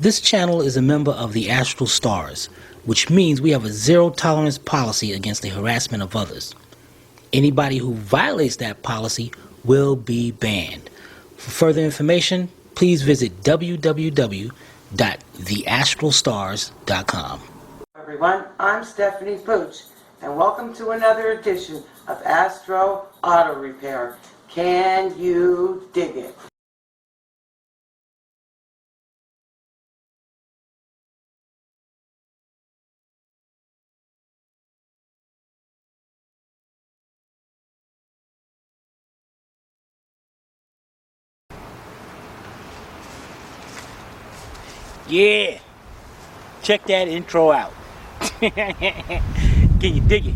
This channel is a member of the Astral Stars, which means we have a zero-tolerance policy against the harassment of others. Anybody who violates that policy will be banned. For further information, please visit www.theastralstars.com. Everyone, I'm Stephanie Pooch, and welcome to another edition of Astro Auto Repair. Can you dig it? Yeah, check that intro out. Can you dig it?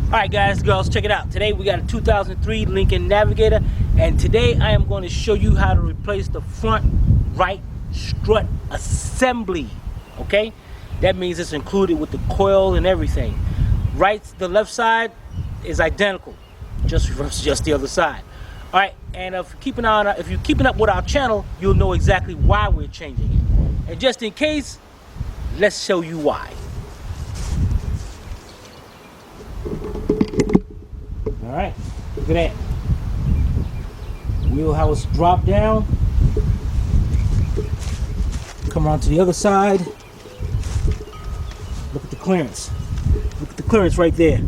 Alright guys, girls, check it out. Today we got a 2003 Lincoln Navigator, and today I am going to show you how to replace the front right strut assembly. Okay, that means it's included with the coil and everything. The left side is identical, just the other side. Alright, and if you're keeping up with our channel, you'll know exactly why we're changing it. And just in case, let's show you why. Alright, look at that. Wheel house drop down. Come around to the other side. Look at the clearance. Look at the clearance right there.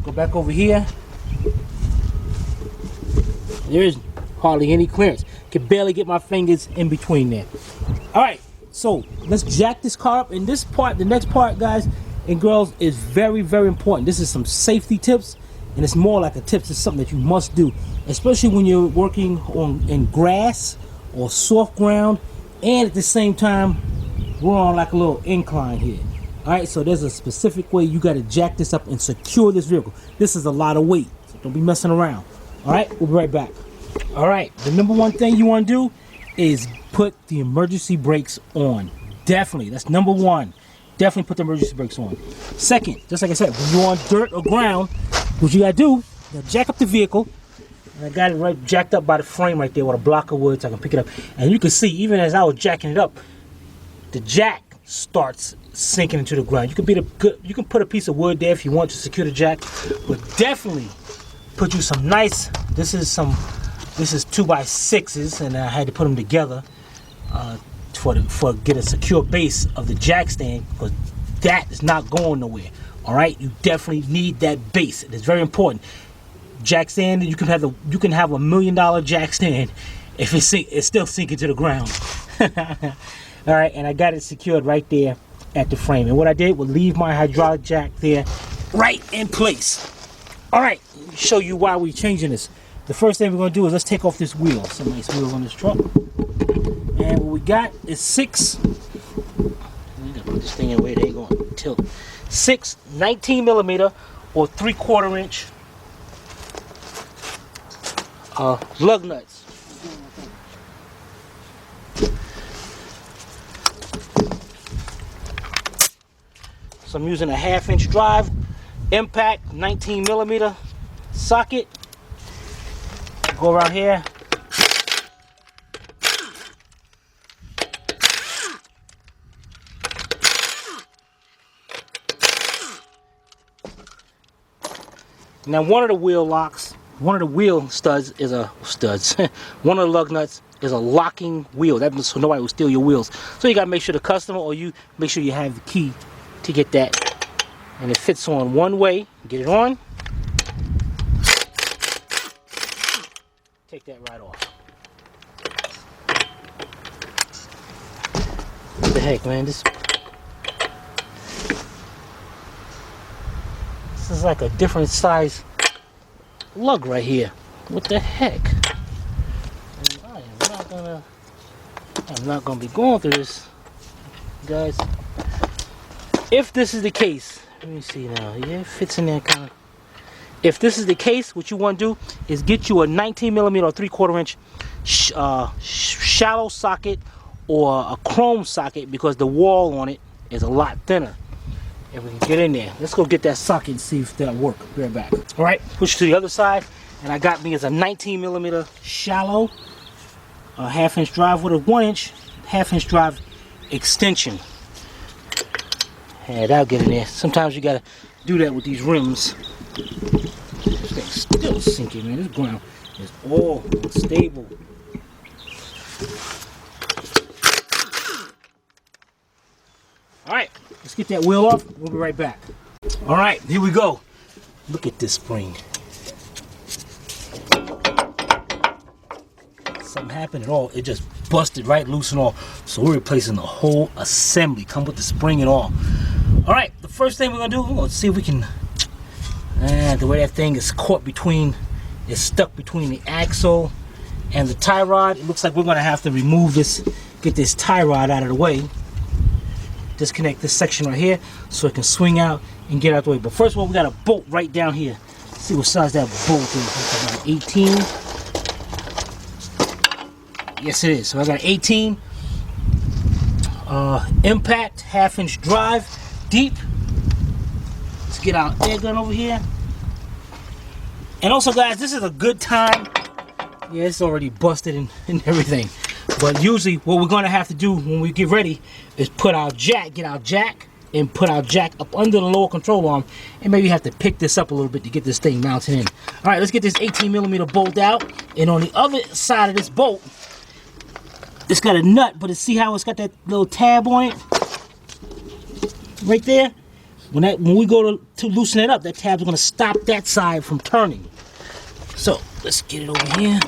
Go back over here. There is hardly any clearance. Can barely get my fingers in between there. Alright, so let's jack this car up. And this part, the next part, guys and girls, is very, very important. This is some safety tips, and it's more like a tips. It's something that you must do, especially when you're working in grass or soft ground, and at the same time we're on like a little incline here. Alright, so there's a specific way you got to jack this up and secure this vehicle. This is a lot of weight, so don't be messing around. Alright, we'll be right back. Alright, the number one thing you want to do is put the emergency brakes on. Definitely, that's number one. Definitely put the emergency brakes on. Second, just like I said, when you're on dirt or ground, what you gotta do, you gotta jack up the vehicle. And I got it right jacked up by the frame right there with a block of wood so I can pick it up. And you can see, even as I was jacking it up, the jack starts sinking into the ground. You can put a piece of wood there if you want to secure the jack, but definitely put you some nice. This is 2x6s, and I had to put them together for get a secure base of the jack stand, because that is not going nowhere. All right, you definitely need that base. It is very important. Jack stand, you can have a $1 million jack stand if it's still sinking to the ground. All right, and I got it secured right there at the frame. And what I did was leave my hydraulic jack there, right in place. All right, let me show you why we're changing this. The first thing we're going to do is let's take off this wheel. Some nice wheels on this truck. And what we got is 6. We got to put this thing in where they going to tilt. 6 19mm or 3/4 inch lug nuts. So I'm using a 1/2 inch drive, impact 19mm socket. Go around here. Now one of the wheel studs is a one of the lug nuts is a locking wheel. That means so nobody will steal your wheels. So you gotta make sure the customer or you make sure you have the key to get that. And it fits on one way. Get it on. Take that right off. What the heck, man? This is like a different size lug right here. What the heck? I'm not gonna be going through this, guys. If this is the case, let me see now. Yeah, it fits in there kind of. If this is the case, what you want to do is get you a 19mm or 3/4 inch shallow socket or a chrome socket, because the wall on it is a lot thinner. If we can get in there, let's go get that socket and see if that'll work. Be right back. All right, push to the other side, and I got me as a 19mm shallow, a 1/2 inch drive with a 1 inch 1/2" drive extension. And that'll get in there. Sometimes you gotta do that with these rims. This thing's still sinking, man. This ground is all unstable. Alright, let's get that wheel off. We'll be right back. Alright, here we go. Look at this spring. Something happened at all. It just busted right loose and all. So we're replacing the whole assembly. Come with the spring and all. Alright, the first thing we're going to do, we're going to see if we can... the way that thing is caught between... It's stuck between the axle and the tie rod. It looks like we're going to have to remove this, get this tie rod out of the way. Disconnect this section right here so it can swing out and get out the way. But first of all, we got a bolt right down here. Let's see what size that bolt is. It's about 18. Yes, it is. So I got 18. Impact, 1/2" drive, deep. Let's get our air gun over here. And also, guys, this is a good time. Yeah, it's already busted and everything. But usually what we're going to have to do when we get ready is put our jack, get our jack, and put our jack up under the lower control arm. And maybe have to pick this up a little bit to get this thing mounted in. Alright, let's get this 18mm bolt out. And on the other side of this bolt, it's got a nut, but see how it's got that little tab on it? Right there? When we go to loosen it up, that tab's going to stop that side from turning. So, let's get it over here.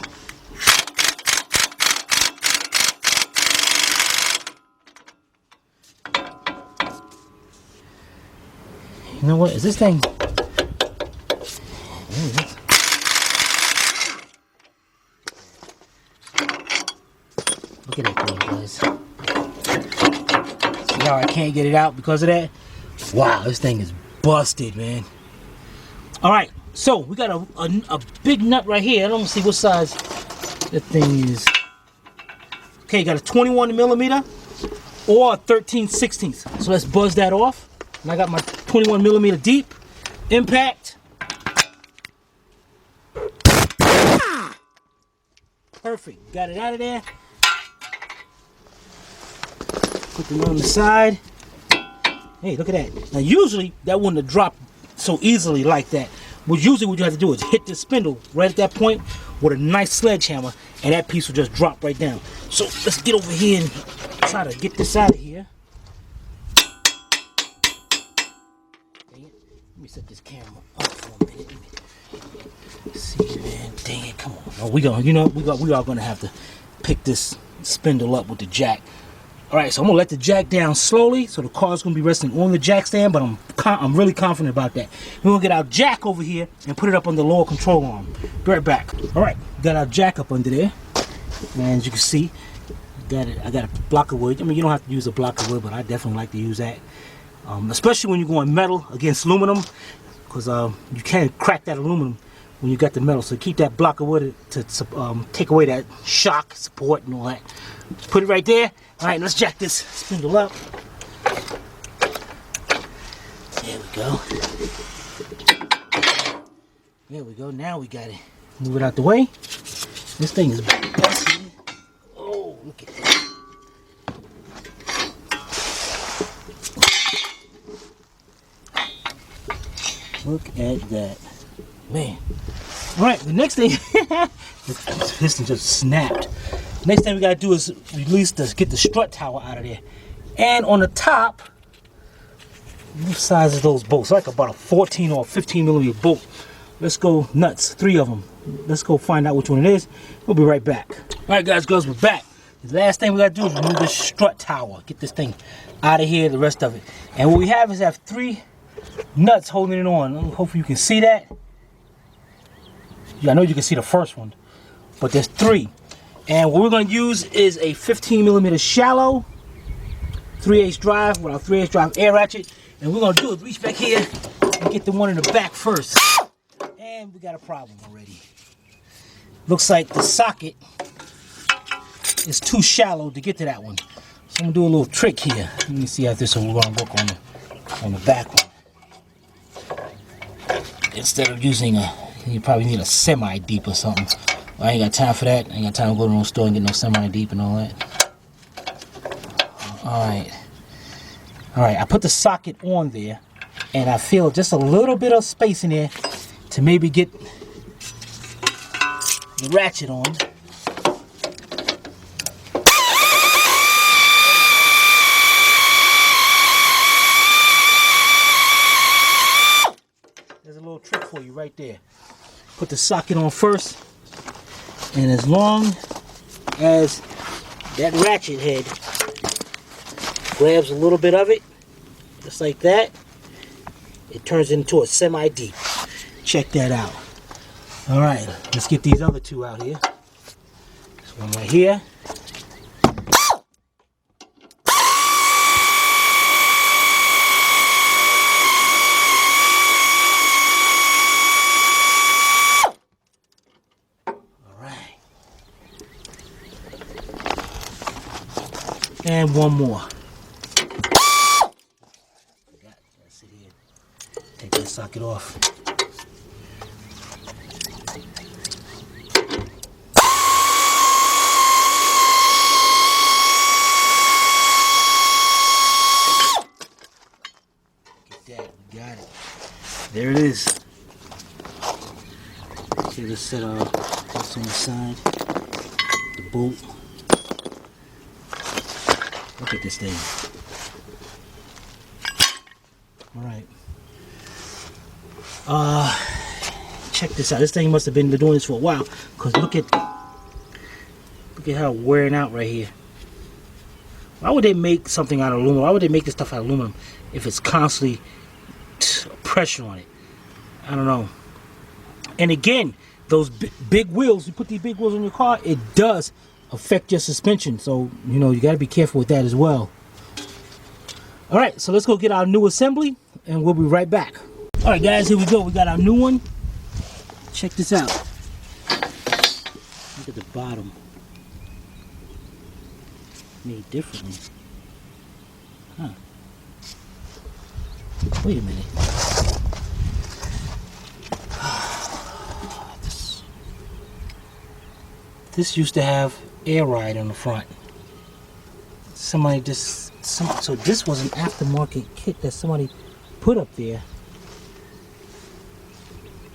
You know what? Is this thing... Look at that thing, guys. See how I can't get it out because of that? Wow, this thing is busted, man. Alright, so we got a big nut right here. I don't see what size that thing is. Okay, got a 21mm or a 13/16. So let's buzz that off. And I got my 21mm deep impact. Perfect. Got it out of there. Put them on the side. Hey, look at that. Now, usually that wouldn't have dropped so easily like that. What you have to do is hit the spindle right at that point with a nice sledgehammer, and that piece will just drop right down. So let's get over here and try to get this out of here. Let me set this camera up for a minute. See, man, dang it, come on. Oh, we are gonna have to pick this spindle up with the jack. All right, so I'm gonna let the jack down slowly, so the car's gonna be resting on the jack stand. But I'm really confident about that. We're gonna get our jack over here and put it up on the lower control arm. Be right back. All right, got our jack up under there, and as you can see, I got a block of wood. I mean, you don't have to use a block of wood, but I definitely like to use that. Especially when you're going metal against aluminum, because you can't crack that aluminum when you got the metal. So keep that block of wood to take away that shock, support, and all that. Put it right there. All right, let's jack this spindle up. There we go. There we go. Now we got it. Move it out the way. This thing is busted. Oh, look at that. Look at that, man. All right, the next thing, this piston just snapped. Next thing we gotta do is get the strut tower out of there. And on the top, what size is those bolts? Like about a 14 or 15mm bolt. Let's go nuts, 3 of them. Let's go find out which one it is. We'll be right back. All right, guys, girls, we're back. The last thing we gotta do is remove this strut tower. Get this thing out of here, the rest of it. And what we have is 3 nuts holding it on. Hopefully you can see that. Yeah, I know you can see the first one, but there's 3. And what we're going to use is a 15mm shallow 3/8 drive with our 3/8 drive air ratchet. And we're going to do is reach back here and get the one in the back first. And we got a problem already. Looks like the socket is too shallow to get to that one. So I'm going to do a little trick here. Let me see how this one will work on the back one. Instead of using you probably need a semi-deep or something. I ain't got time for that. I ain't got time to go to no store and get no semi-deep and all that. Alright. Alright, I put the socket on there, and I feel just a little bit of space in there to maybe get the ratchet on. There's a little trick for you right there. Put the socket on first, and as long as that ratchet head grabs a little bit of it, just like that, it turns into a semi-deep. Check that out. All right, let's get these other two out here. This one right here. And one more. That's it here. Take that socket off. Get that. We got it. There it is. See this set of this on the side. The bolt. Look at this thing. Alright. Check this out. This thing must have been doing this for a while. Because look at how wearing out right here. Why would they make something out of aluminum? Why would they make this stuff out of aluminum if it's constantly pressure on it? I don't know. And again, those big wheels, you put these big wheels on your car, it does affect your suspension, so you know you got to be careful with that as well. All right, so let's go get our new assembly and we'll be right back. All right guys, here we go. We got our new one. Check this out. Look at the bottom, made differently. Huh. Wait a minute. This used to have air ride on the front. So this was an aftermarket kit that somebody put up there.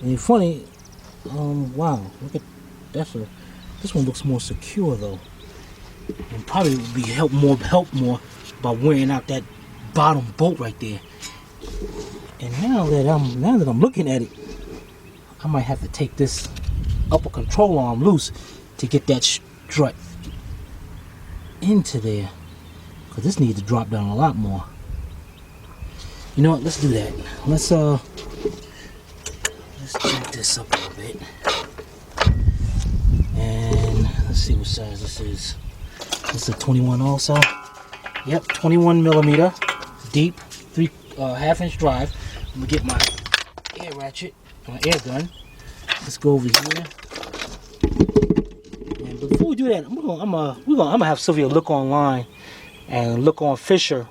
And it's funny, wow, look at this one looks more secure though. And probably would be help more by wearing out that bottom bolt right there. And now that I'm looking at it, I might have to take this upper control arm loose to get that strut into there, because this needs to drop down a lot more. You know what, let's do that. Let's jack this up a little bit, and let's see what size this is. This is a 21 also. Yep, 21 millimeter deep, 3.5 inch drive. I'm gonna get my air ratchet, my air gun. Let's go over here. But before we do that, I'm gonna have Sylvia look online and look on Fisher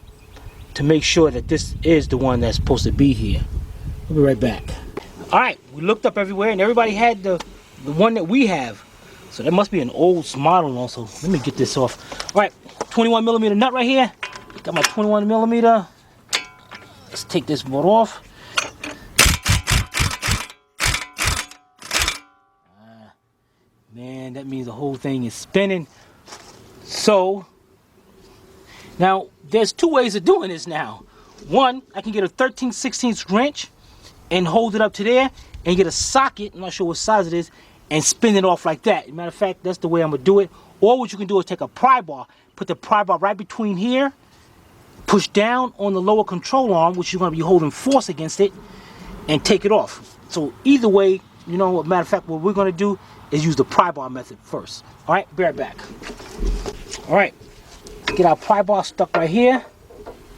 to make sure that this is the one that's supposed to be here. We'll be right back. All right, we looked up everywhere and everybody had the one that we have. So that must be an old model also. Let me get this off. All right, 21 millimeter nut right here. Got my 21 millimeter. Let's take this bolt off. Man, that means the whole thing is spinning. So, now, there's two ways of doing this now. One, I can get a 13/16 wrench and hold it up to there and get a socket, I'm not sure what size it is, and spin it off like that. Matter of fact, that's the way I'm going to do it. Or what you can do is take a pry bar, put the pry bar right between here, push down on the lower control arm, which you're going to be holding force against it, and take it off. So either way, you know, matter of fact, what we're going to do is use the pry bar method first. All right, be right back. All right, let's get our pry bar stuck right here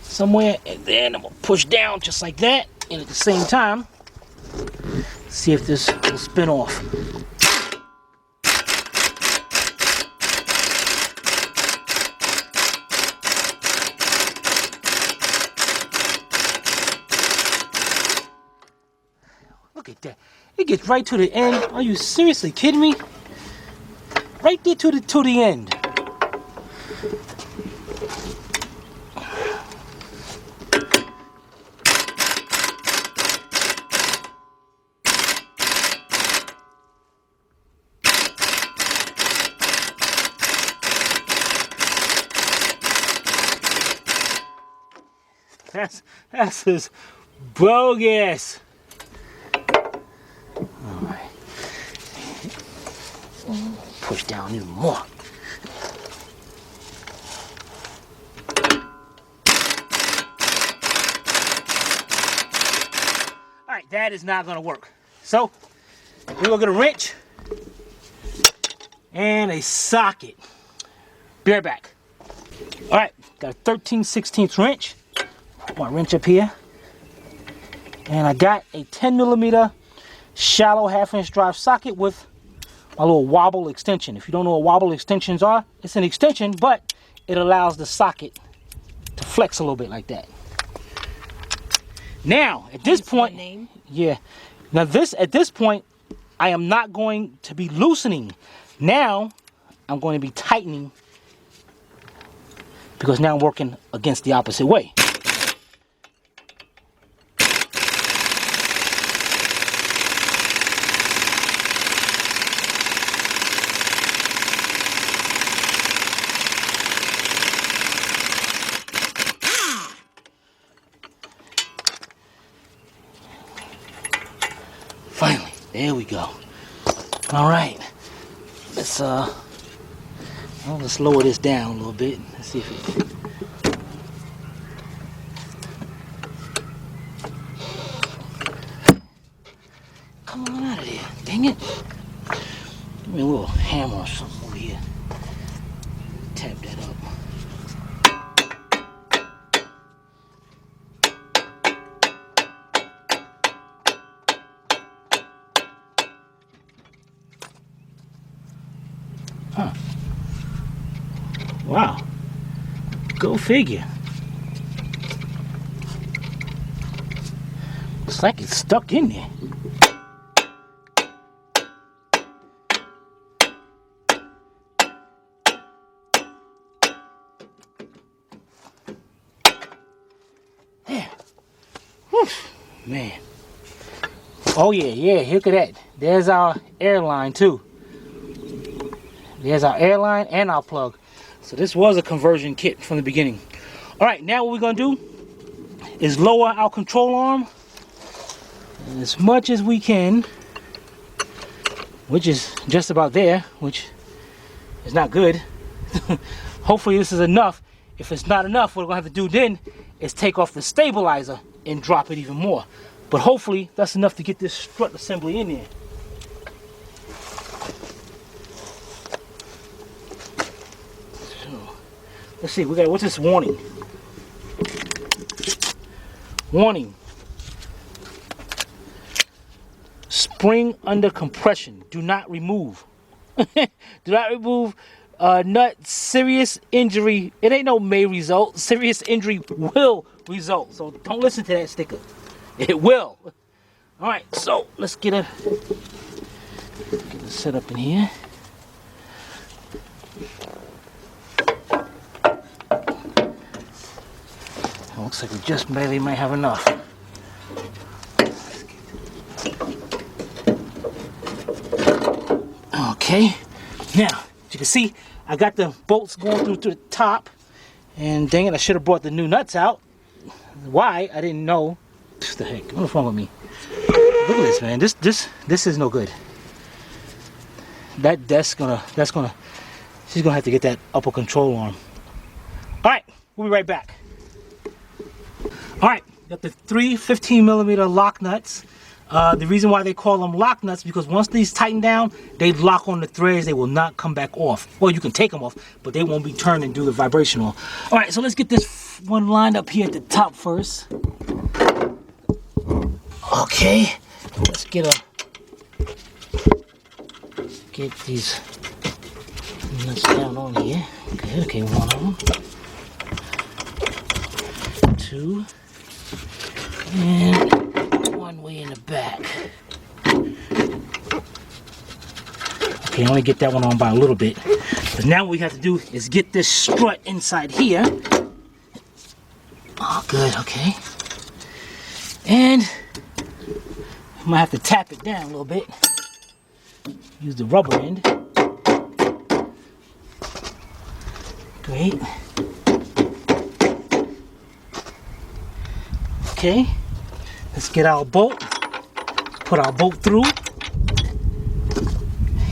somewhere, and then I'm gonna push down just like that, and at the same time see if this will spin off. Look at that. It gets right to the end. Are you seriously kidding me? Right there to the end. That's just bogus. All right. Push down even more. All right, that is not gonna work. So we're gonna get a wrench and a socket. Be right back. All right, got a 13/16 wrench. Put my wrench up here. And I got a 10mm shallow 1/2" drive socket with my little wobble extension. If you don't know what wobble extensions are, it's an extension, but it allows the socket to flex a little bit like that. Now, at this point, yeah. Now at this point, I am not going to be loosening. Now, I'm going to be tightening because now I'm working against the opposite way. Finally, there we go. All right, let's lower this down a little bit. Let's see if it. Come on out of there! Dang it! Give me a little hammer or something over here. Tap that up. Huh. Wow. Go figure. Looks like it's stuck in there. There. Whew. Man. Oh yeah, look at that. There's our airline too. There's our airline and our plug. So this was a conversion kit from the beginning. All right, now what we're gonna do is lower our control arm as much as we can, which is just about there, which is not good. Hopefully this is enough. If it's not enough, what we're gonna have to do then is take off the stabilizer and drop it even more. But hopefully that's enough to get this strut assembly in there. Let's see, we got, what's this warning? Warning. Spring under compression. Do not remove. Do not remove nut. Serious injury. It ain't no may result. Serious injury will result. So don't listen to that sticker. It will. All right, so let's get it set up in here. Looks like we just barely might have enough. Okay, now as you can see, I got the bolts going through to the top, and dang it, I should have brought the new nuts out. Why? I didn't know. What the heck? What's wrong with me? Look at this, man. This is no good. She's gonna have to get that upper control arm. All right, we'll be right back. All right, got the 3 15mm lock nuts. The reason why they call them lock nuts because once these tighten down, they lock on the threads. They will not come back off. Well, you can take them off, but they won't be turned and do the vibrational. All right, so let's get this one lined up here at the top first. Okay, let's get these nuts down on here. Okay, one of them, 2. And one way in the back. Okay, only get that one on by a little bit. But now what we have to do is get this strut inside here. Oh, good, okay. And I'm gonna have to tap it down a little bit. Use the rubber end. Great. Okay, let's get our bolt, put our bolt through,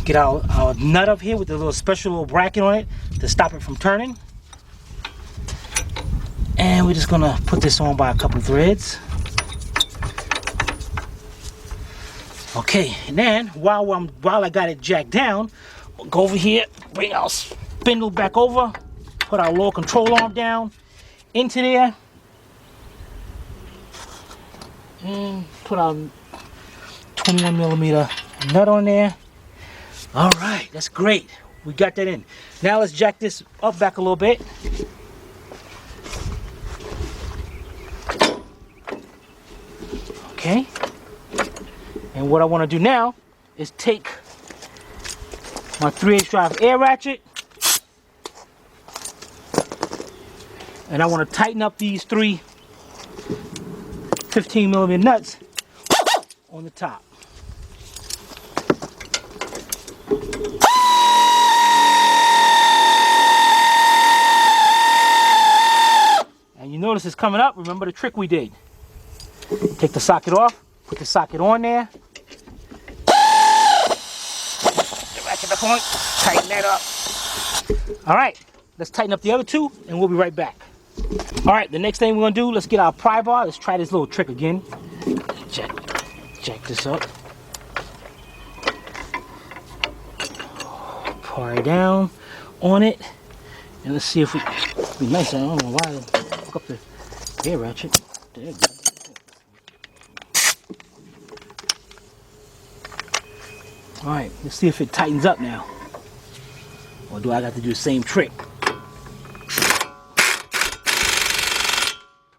get our nut up here with the little special little bracket on it to stop it from turning. And we're just gonna put this on by a couple threads. Okay, and then while I got it jacked down, we'll go over here, bring our spindle back over, put our lower control arm down into there, and put our 21mm nut on there. All right, that's great. We got that in. Now let's jack this up back a little bit. Okay. And what I want to do now is take my 3/8 drive air ratchet, and I want to tighten up these 3 15mm nuts on the top. And you notice it's coming up. Remember the trick we did. Take the socket off, put the socket on there. Ratchet the point, tighten that up. All right, let's tighten up the other 2 and we'll be right back. All right, the next thing we're gonna do, let's get our pry bar. Let's try this little trick again. Jack this up. Pry down on it. And let's see if we, it'd be nice, I don't know why, hook up the air ratchet. There we go. All right, let's see if it tightens up now. Or do I got to do the same trick?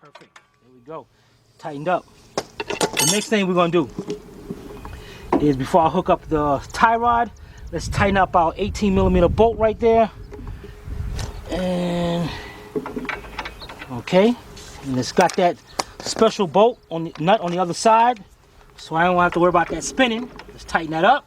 Perfect, there we go, tightened up. The next thing we're gonna do is, before I hook up the tie rod, let's tighten up our 18mm bolt right there. And, okay, and it's got that special bolt on the nut on the other side, so I don't have to worry about that spinning. Let's tighten that up.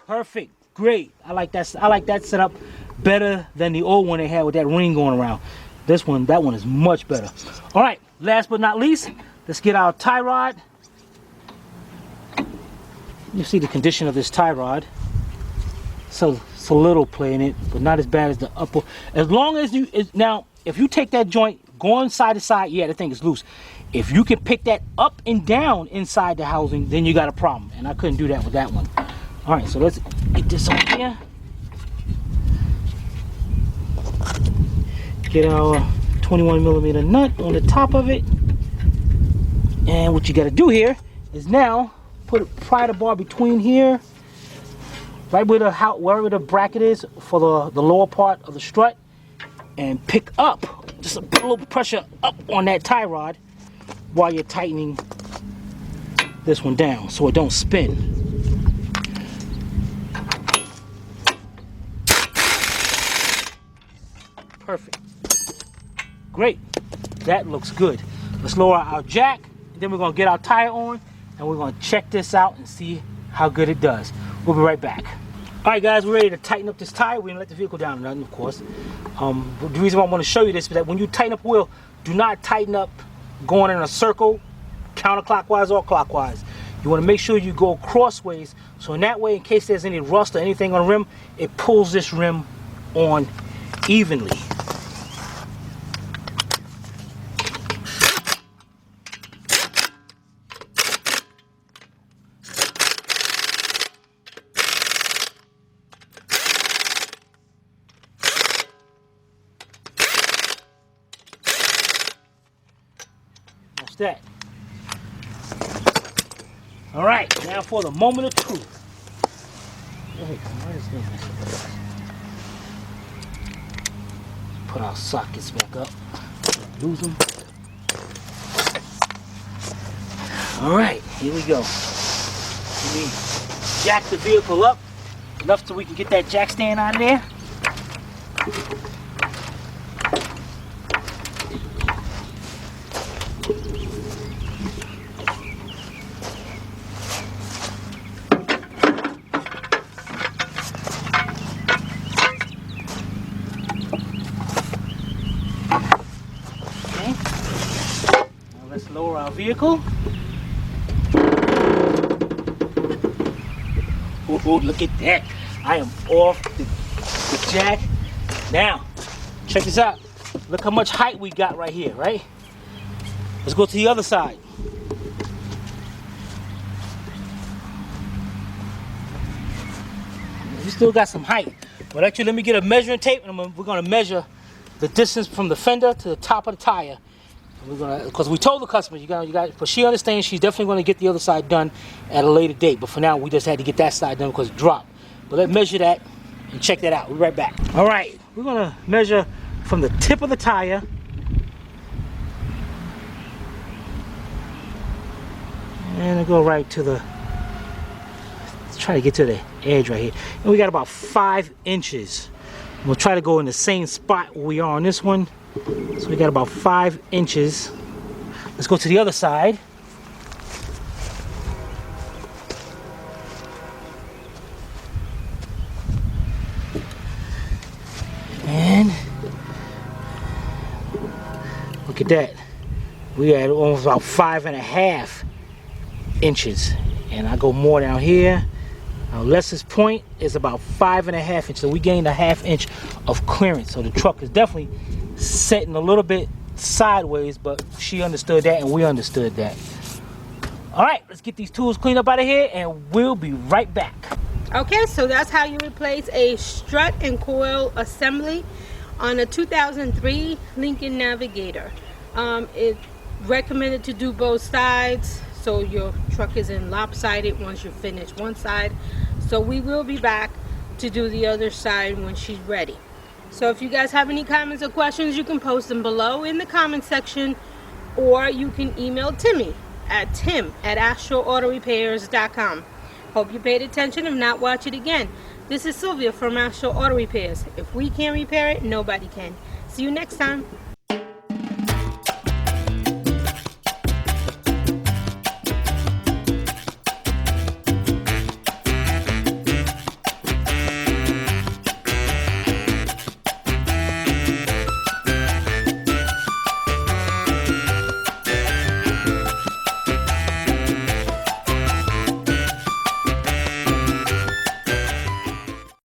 Perfect, great. I like that setup better than the old one they had with that ring going around. That one is much better. All right, last but not least, let's get our tie rod. You see the condition of this tie rod. So it's a little play in it, but not as bad as the upper. As long as now, if you take that joint going side to side, yeah, the thing is loose. If you can pick that up and down inside the housing, then you got a problem. And I couldn't do that with that one. All right, so let's get this on here. Get our 21mm nut on the top of it. And what you got to do here is now pry the bar between here, right where wherever the bracket is for the lower part of the strut, and pick up, just put a little pressure up on that tie rod while you're tightening this one down so it don't spin. Perfect. Great. That looks good. Let's lower our jack, and then we're going to get our tire on, and we're going to check this out and see how good it does. We'll be right back. All right, guys, we're ready to tighten up this tire. We didn't let the vehicle down or nothing, of course. The reason why I want to show you this is that when you tighten up a wheel, do not tighten up going in a circle, counterclockwise or clockwise. You want to make sure you go crossways, so in that way, in case there's any rust or anything on the rim, it pulls this rim on evenly. That. All right, now for the moment of truth. Put our sockets back up. Lose them. All right, here we go. Let me jack the vehicle up enough so we can get that jack stand out of there. Lower our vehicle. Oh, look at that. I am off the jack. Now, check this out. Look how much height we got right here, right? Let's go to the other side. We still got some height. But actually, let me get a measuring tape, and we're going to measure the distance from the fender to the top of the tire. We're gonna, because we told the customer, you got, but she understands she's definitely going to get the other side done at a later date. But for now, we just had to get that side done because it dropped. But let's measure that and check that out. We'll be right back. All right, we're going to measure from the tip of the tire and go right to the. Let's try to get to the edge right here. And we got about 5 inches. We'll try to go in the same spot where we are on this one. So we got about 5 inches. Let's go to the other side. And look at that. We had almost about 5.5 inches. And I go more down here. Our lessest point is about 5.5 inches. So we gained a 1/2 inch of clearance. So the truck is definitely setting a little bit sideways, but she understood that and we understood that. All right, let's get these tools cleaned up out of here and we'll be right back. Okay, so that's how you replace a strut and coil assembly on a 2003 Lincoln Navigator. It's recommended to do both sides so your truck isn't lopsided once you finish one side. So we will be back to do the other side when she's ready. So if you guys have any comments or questions, you can post them below in the comment section, or you can email Timmy at tim@astralautorepairs.com. Hope you paid attention. If not, watch it again. This is Sylvia from Astral Auto Repairs. If we can't repair it, nobody can. See you next time.